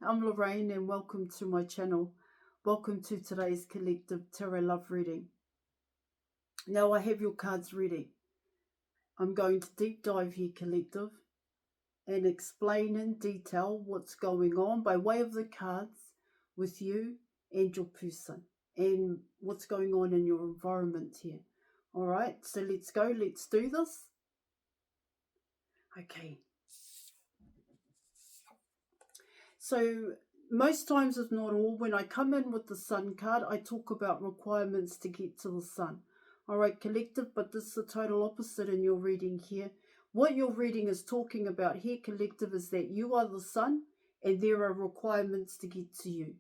I'm Lorraine and welcome to my channel. Welcome to today's Collective Tarot Love reading. Now I have your cards ready. I'm going to deep dive here, Collective, and explain in detail what's going on by way of the cards with you and your person and what's going on in your environment here. Alright, so let's go, let's do this. Okay. So most times, if not all, when I come in with the Sun card, I talk about requirements to get to the Sun. All right, Collective, but this is the total opposite in your reading here. What your reading is talking about here, Collective, is that you are the Sun and there are requirements to get to you.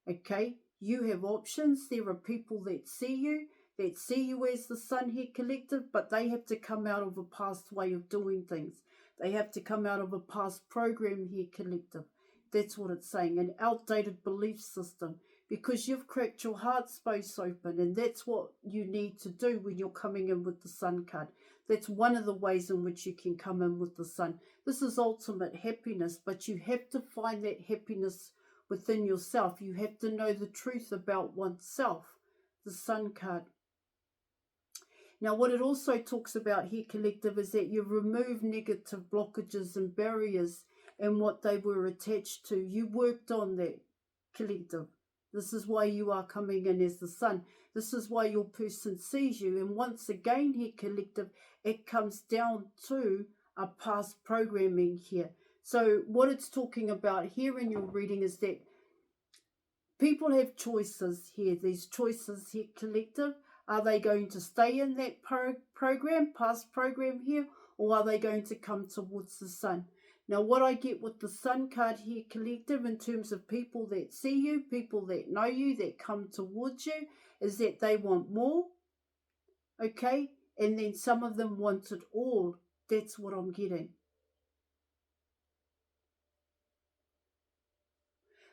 Okay, you have options. There are people that see you as the Sun here, Collective, but they have to come out of a past way of doing things. They have to come out of a past program here, Collective. That's what it's saying, an outdated belief system, because you've cracked your heart space open, and that's what you need to do when you're coming in with the Sun card. That's one of the ways in which you can come in with the Sun. This is ultimate happiness, but you have to find that happiness within yourself. You have to know the truth about oneself, the Sun card. Now, what it also talks about here, Collective, is that you remove negative blockages and barriers and what they were attached to. You worked on that, Collective. This is why you are coming in as the Sun. This is why your person sees you. And once again here, Collective, it comes down to a past programming here. So what it's talking about here in your reading is that people have choices here. These choices here, Collective. Are they going to stay in that program, past program here, or are they going to come towards the Sun? Now, what I get with the Sun card here, Collective, in terms of people that see you, people that know you, that come towards you, is that they want more, okay? And then some of them want it all. That's what I'm getting.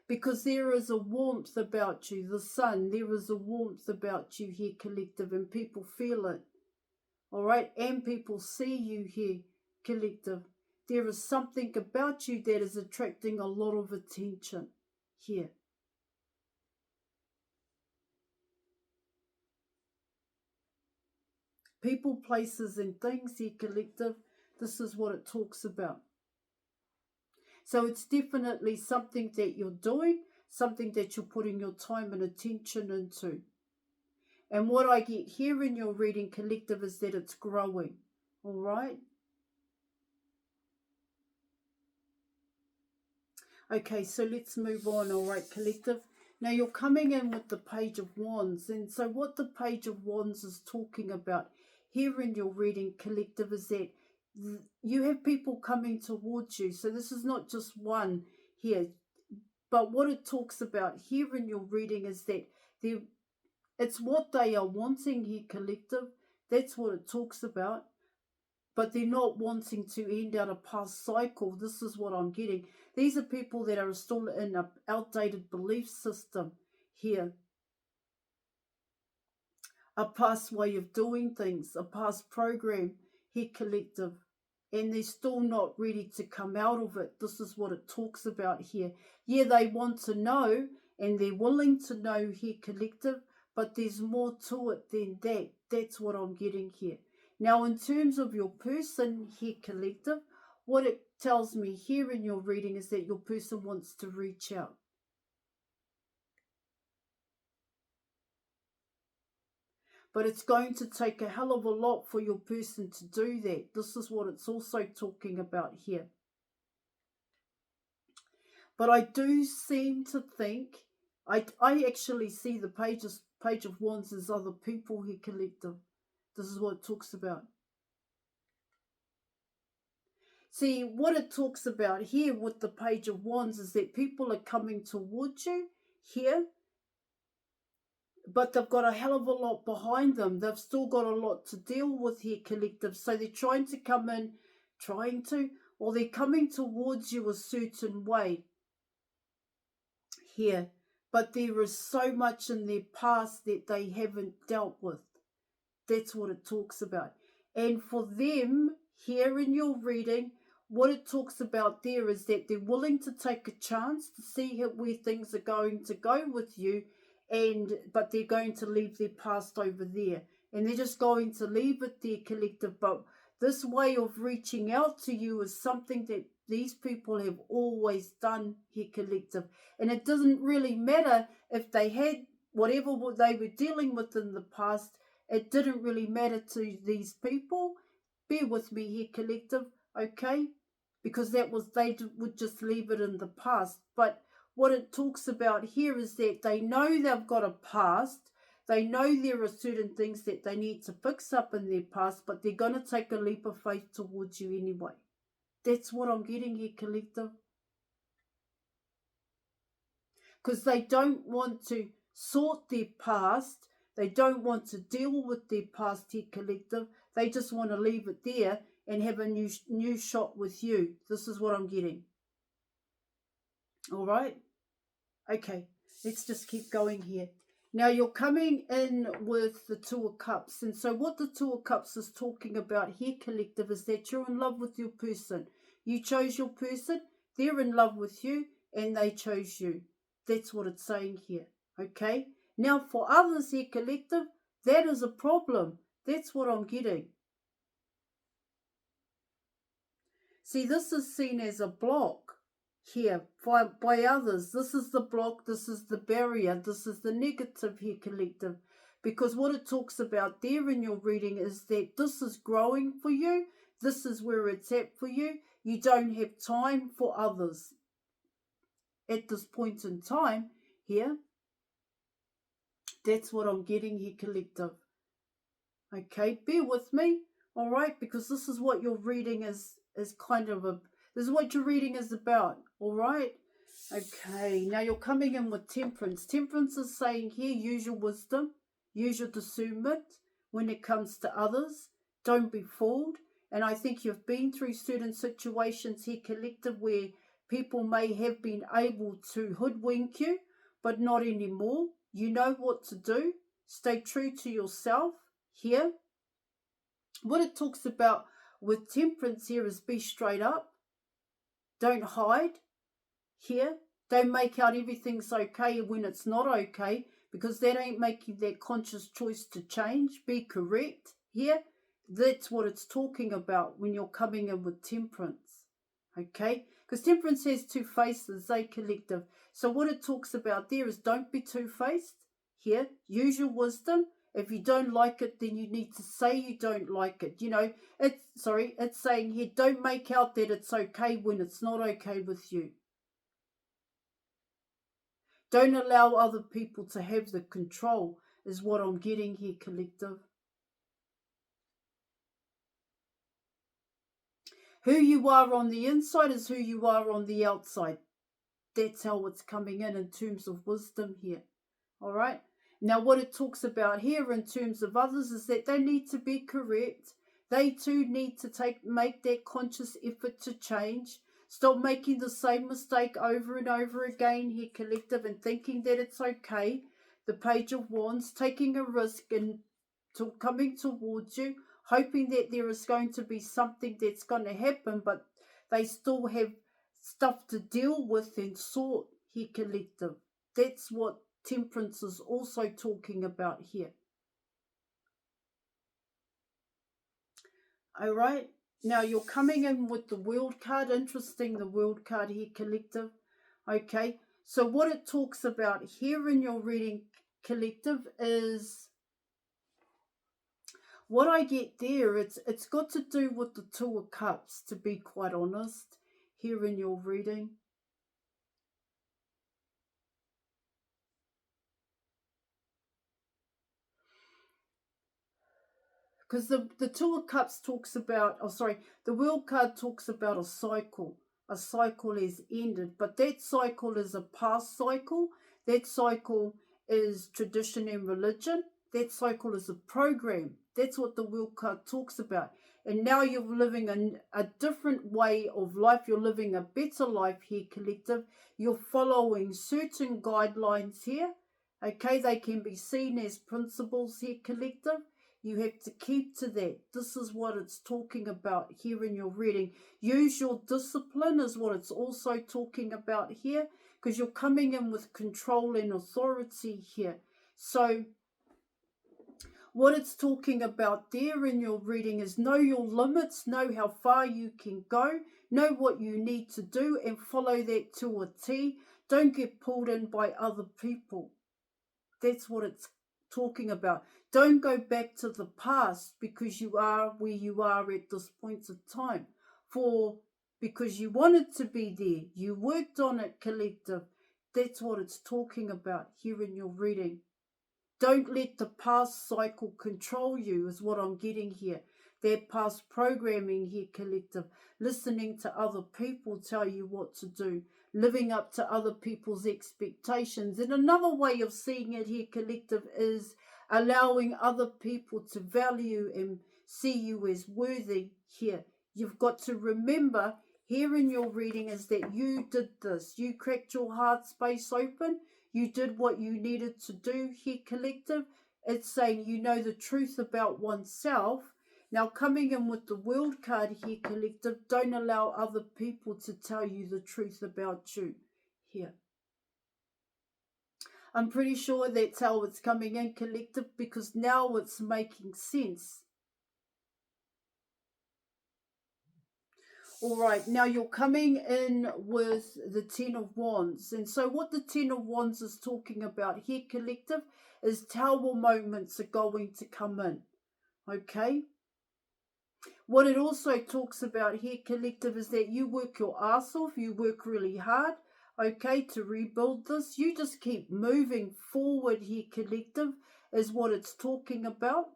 Because there is a warmth about you, the Sun, there is a warmth about you here, Collective, and people feel it, all right? And people see you here, Collective. There is something about you that is attracting a lot of attention here. People, places, and things here, Collective. This is what it talks about. So it's definitely something that you're doing, something that you're putting your time and attention into. And what I get here in your reading, Collective, is that it's growing. All right? Okay, so let's move on. All right, Collective. Now you're coming in with the Page of Wands. And so what the Page of Wands is talking about here in your reading, Collective, is that you have people coming towards you. So this is not just one here. But what it talks about here in your reading is that it's what they are wanting here, Collective. That's what it talks about. But they're not wanting to end out a past cycle. This is what I'm getting. These are people that are still in an outdated belief system here. A past way of doing things, a past program here, Collective. And they're still not ready to come out of it. This is what it talks about here. Yeah, they want to know and they're willing to know here, Collective, but there's more to it than that. That's what I'm getting here. Now, in terms of your person here, Collective, what it tells me here in your reading is that your person wants to reach out. But it's going to take a hell of a lot for your person to do that. This is what it's also talking about here. But I do seem to think, I actually see the Page of Wands as other people here, Collective. This is what it talks about. See, what it talks about here with the Page of Wands is that people are coming towards you here, but they've got a hell of a lot behind them. They've still got a lot to deal with here, Collective. So they're trying to come in, or they're coming towards you a certain way here. But there is so much in their past that they haven't dealt with. That's what it talks about. And for them, here in your reading, what it talks about there is that they're willing to take a chance to see where things are going to go with you, but they're going to leave their past over there, and they're just going to leave it there, collective. But this way of reaching out to you is something that these people have always done here, collective. And it doesn't really matter if they had whatever they were dealing with in the past. It didn't really matter to these people. Bear with me here, collective, okay? Because they would just leave it in the past. But what it talks about here is that they know they've got a past. They know there are certain things that they need to fix up in their past, but they're going to take a leap of faith towards you anyway. That's what I'm getting here, collective. Because they don't want to sort their past. They don't want to deal with their past here, collective. They just want to leave it there and have a new shot with you. This is what I'm getting. All right? Okay, let's just keep going here. Now you're coming in with the Two of Cups. And so what the Two of Cups is talking about here, collective, is that you're in love with your person. You chose your person, they're in love with you, and they chose you. That's what it's saying here, okay? Now for others here, collective, that is a problem. That's what I'm getting. See, this is seen as a block here by others. This is the block, this is the barrier, this is the negative here, collective. Because what it talks about there in your reading is that this is growing for you. This is where it's at for you. You don't have time for others at this point in time here. That's what I'm getting here, collective. Okay, bear with me, all right? Because this is what your reading is kind of this is what your reading is about, all right? Okay, now you're coming in with Temperance. Temperance is saying here, use your wisdom, use your discernment when it comes to others. Don't be fooled. And I think you've been through certain situations here, collective, where people may have been able to hoodwink you, but not anymore. You know what to do. Stay true to yourself here. What it talks about with Temperance here is be straight up. Don't hide here. Don't make out everything's okay when it's not okay, because that ain't making that conscious choice to change. Be correct here. That's what it's talking about when you're coming in with Temperance. Okay? Because Temperance has two faces, collective. So what it talks about there is don't be two-faced here. Use your wisdom. If you don't like it, then you need to say you don't like it. You know, it's saying here, don't make out that it's okay when it's not okay with you. Don't allow other people to have the control, is what I'm getting here, collective. Who you are on the inside is who you are on the outside. That's how it's coming in terms of wisdom here. All right? Now, what it talks about here in terms of others is that they need to be correct. They too need to make that conscious effort to change. Stop making the same mistake over and over again here, collective, and thinking that it's okay. The Page of Wands, taking a risk and coming towards you, hoping that there is going to be something that's going to happen, but they still have stuff to deal with and sort here, collective. That's what Temperance is also talking about here. All right. Now you're coming in with the World card. Interesting, the World card here, collective. Okay. So what it talks about here in your reading, collective, is what I get there. It's got to do with the Two of Cups, to be quite honest, here in your reading. Because the Two of Cups talks about, the World card talks about a cycle. A cycle is ended, but that cycle is a past cycle. That cycle is tradition and religion. That cycle is a program. That's what the World card talks about. And now you're living a different way of life. You're living a better life here, collective. You're following certain guidelines here. Okay, they can be seen as principles here, collective. You have to keep to that. This is what it's talking about here in your reading. Use your discipline is what it's also talking about here, because you're coming in with control and authority here. So what it's talking about there in your reading is know your limits, know how far you can go, know what you need to do, and follow that to a T. Don't get pulled in by other people. That's what it's talking about. Don't go back to the past because you are where you are at this point of time. Because you wanted to be there. You worked on it, collective. That's what it's talking about here in your reading. Don't let the past cycle control you is what I'm getting here. That past programming here, collective. Listening to other people tell you what to do. Living up to other people's expectations. And another way of seeing it here, collective, is allowing other people to value and see you as worthy here. You've got to remember here in your reading is that you did this. You cracked your heart space open. You did what you needed to do here, collective. It's saying you know the truth about oneself. Now, coming in with the World card here, collective, don't allow other people to tell you the truth about you here. I'm pretty sure that's how it's coming in, collective, because now it's making sense. All right, now you're coming in with the Ten of Wands. And so what the Ten of Wands is talking about here, collective, is tower moments are going to come in. Okay? What it also talks about here, collective, is that you work your ass off, you work really hard, okay, to rebuild this. You just keep moving forward here, collective, is what it's talking about.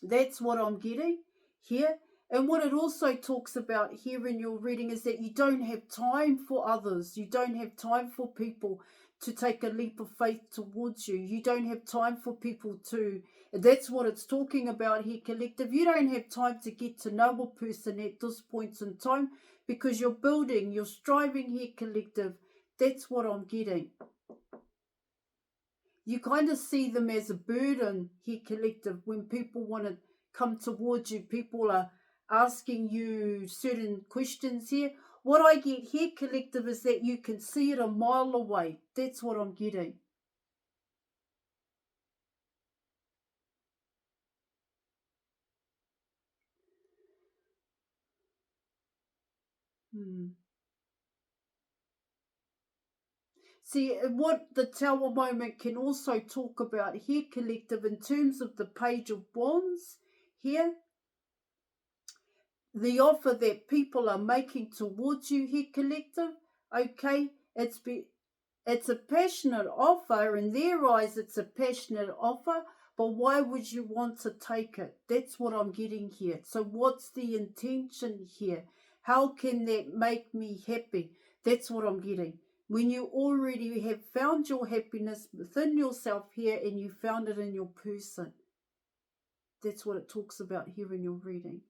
That's what I'm getting here. And what it also talks about here in your reading is that you don't have time for others. You don't have time for people to take a leap of faith towards you. You don't have time for people to... That's what it's talking about here, collective. You don't have time to get to know a person at this point in time because you're building, you're striving here, collective. That's what I'm getting. You kind of see them as a burden here, collective. When people want to come towards you, people are asking you certain questions here. What I get here, collective, is that you can see it a mile away. That's what I'm getting. See, what the Tower moment can also talk about here, collective, in terms of the Page of Wands here, the offer that people are making towards you here, collective, okay, it's a passionate offer. In their eyes, it's a passionate offer, but why would you want to take it? That's what I'm getting here. So what's the intention here? How can that make me happy? That's what I'm getting. When you already have found your happiness within yourself here and you found it in your person. That's what it talks about here in your reading.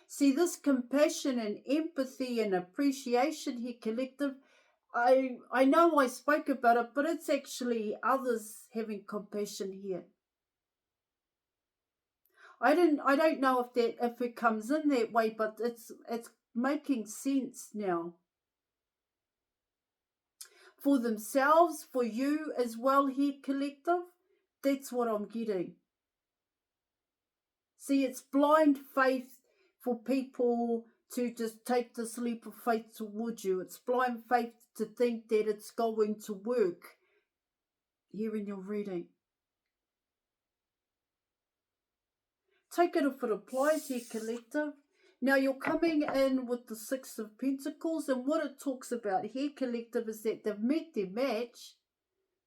See, this compassion and empathy and appreciation here, collective, I know I spoke about it, but it's actually others having compassion here. I don't know if it comes in that way, but it's making sense now. For themselves, for you as well here, collective. That's what I'm getting. See, it's blind faith for people to just take this leap of faith towards you. It's blind faith to think that it's going to work here in your reading. Take it if it applies here, collective. Now you're coming in with the Six of Pentacles, and what it talks about here, collective, is that they've met their match.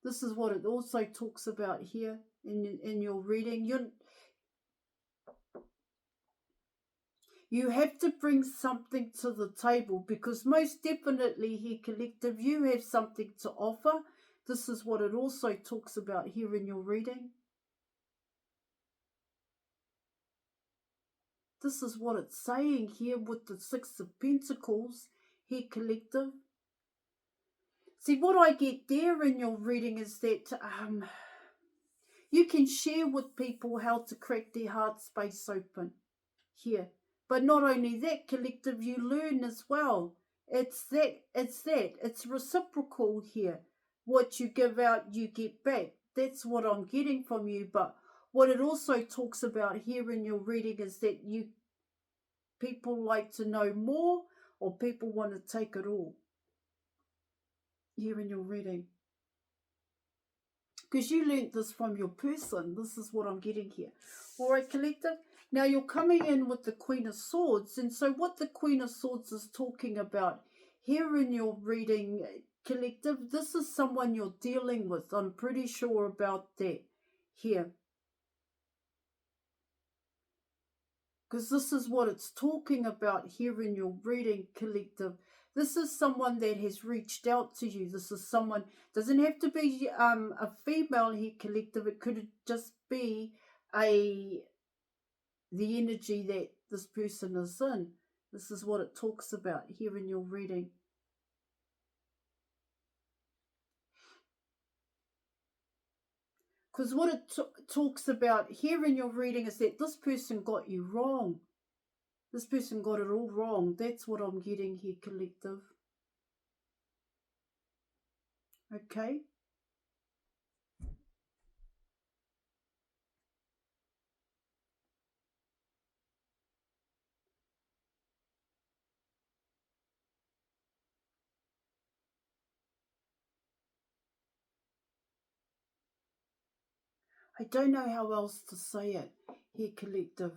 This is what it also talks about here in your reading. You have to bring something to the table, because most definitely here, collective, you have something to offer. This is what it also talks about here in your reading. This is what it's saying here with the Six of Pentacles here, collective. See, what I get there in your reading is that You can share with people how to crack their heart space open here. But not only that, collective, you learn as well. It's reciprocal here. What you give out, you get back. That's what I'm getting from you. But what it also talks about here in your reading is that people like to know more, or people want to take it all here in your reading. Because you learnt this from your person. This is what I'm getting here. All right, collective. Now you're coming in with the Queen of Swords. And so what the Queen of Swords is talking about here in your reading, collective, this is someone you're dealing with. I'm pretty sure about that here. Because this is what it's talking about here in your reading, collective. This is someone that has reached out to you. This is someone, doesn't have to be a female here, collective. It could just be the energy that this person is in. This is what it talks about here in your reading. Because what it talks about here in your reading is that this person got you wrong. This person got it all wrong. That's what I'm getting here, collective. Okay. I don't know how else to say it here, collective.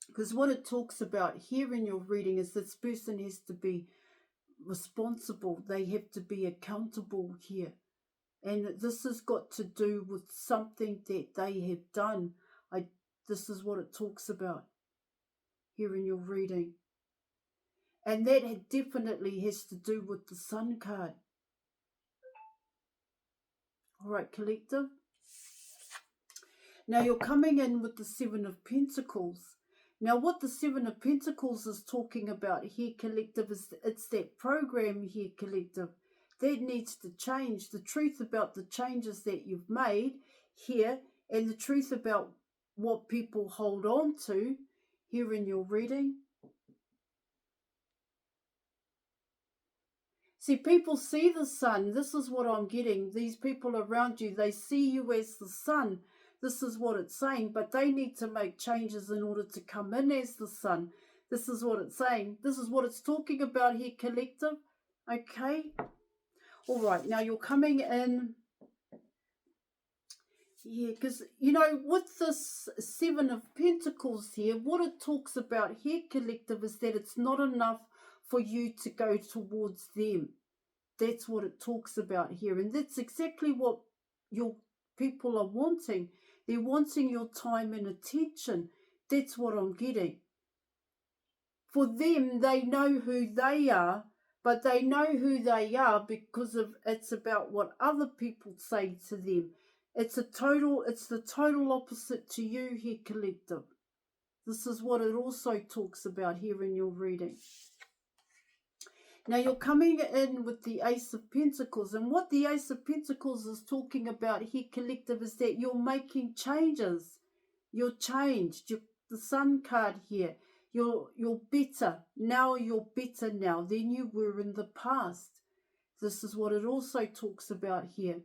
Because what it talks about here in your reading is this person has to be responsible. They have to be accountable here. And this has got to do with something that they have done. This is what it talks about here in your reading. And that definitely has to do with the Sun card. All right, collective. Now you're coming in with the Seven of Pentacles. Now what the Seven of Pentacles is talking about here, collective, is it's that program here, collective, that needs to change. The truth about the changes that you've made here, and the truth about what people hold on to here in your reading. See, people see the sun. This is what I'm getting. These people around you, they see you as the sun. This is what it's saying, but they need to make changes in order to come in as the sun. This is what it's saying. This is what it's talking about here, collective. Okay? All right, now you're coming in. Yeah, because, you know, with this Seven of Pentacles here, what it talks about here, collective, is that it's not enough for you to go towards them. That's what it talks about here. And that's exactly what your people are wanting. They're wanting your time and attention. That's what I'm getting. For them, they know who they are, but they know who they are because of it's about what other people say to them. It's the total opposite to you here, collective. This is what it also talks about here in your reading. Now you're coming in with the Ace of Pentacles, and what the Ace of Pentacles is talking about here, collective, is that you're making changes. You're changed. The Sun card here. You're better. Now you're better now than you were in the past. This is what it also talks about here.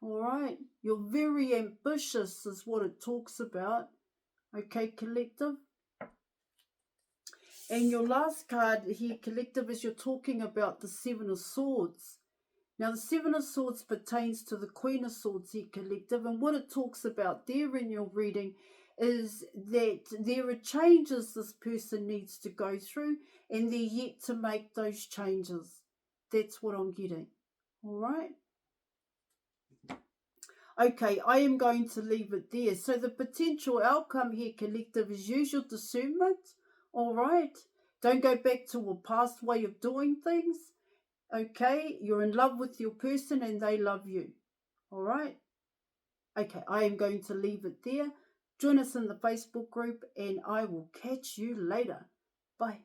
All right. You're very ambitious is what it talks about. Okay, collective. And your last card here, collective, is you're talking about the Seven of Swords. Now, the Seven of Swords pertains to the Queen of Swords here, collective. And what it talks about there in your reading is that there are changes this person needs to go through, and they're yet to make those changes. That's what I'm getting. All right. Okay, I am going to leave it there. So the potential outcome here, collective, is use your discernment. All right. Don't go back to a past way of doing things. Okay. You're in love with your person and they love you. All right. Okay, I am going to leave it there. Join us in the Facebook group and I will catch you later. Bye.